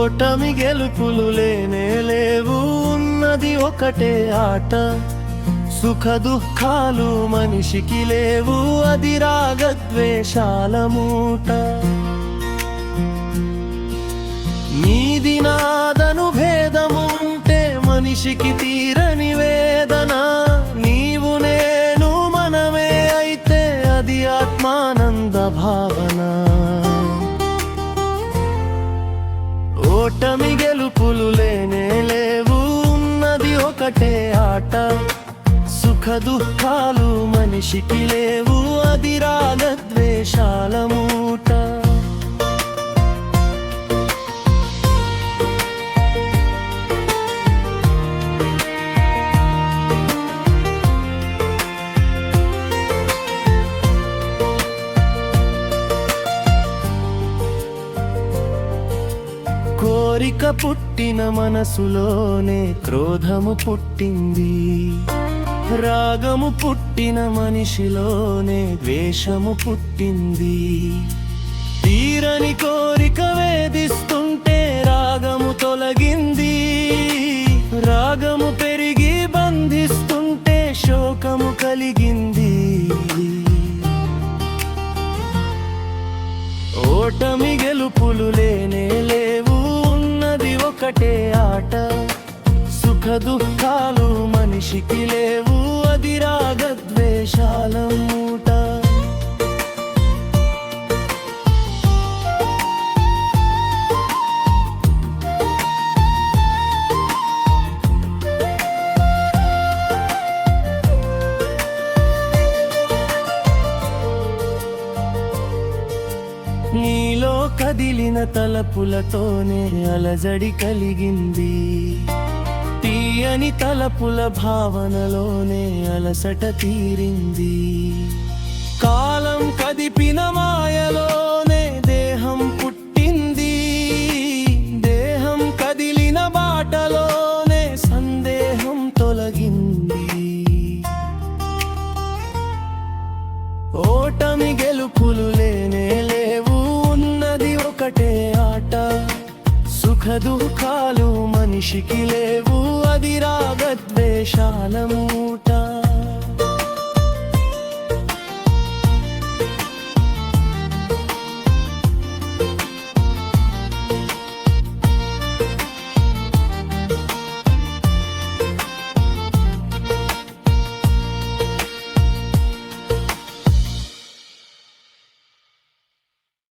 ఓటమి గెలుపులు లేనే లేవు, ఉన్నది ఒకటే ఆట. సుఖ దుఃఖాలు మనిషికి లేవు, అది రాగద్వేషాల మూట. నీది నాదను భేదముంటే మనిషికి తీరని వేదన. నీవు నేను మనమే అయితే అది ఆత్మానంద భావన. ఓటమి గెలుపులు లేనే లేవు, ఉన్నది ఒకటే ఆట. సుఖ దుఃఖాలు మనిషికి లేవు, అది రాగద్వేషాల మూట. కోరిక పుట్టిన మనసులోనే క్రోధము పుట్టింది, రాగము పుట్టిన మనిషిలోనే ద్వేషము పుట్టింది. తీరని కోరిక వేధిస్తుంటే రాగము తొలగింది, రాగము పెరిగి బంధిస్తుంటే శోకము కలిగింది. ఓటమి గెలుపులు లేనే లేవు, ఉన్నది ఒకటే ఆట. సుఖ దుఃఖాలు మనిషికి లేవు, అది రాగద్వేషాల మూట. నీలో కదిలిన తలపులతోనే అలజడి కలిగింది, తీయని తలపుల భావనలోనే అలసట తీరింది. కాలం కదిపిన మాయలోనే దేహం పుట్టింది, దేహం కదిలిన బాటలోనే సందేహం తొలగింది. ఓటమి గెలుపులు లేనే లేవు, ఉన్నది ఒకటే ఆట. సుఖ దుఃఖాలు మనిషికి లేవు, అది రాగద్వేషాల మూట.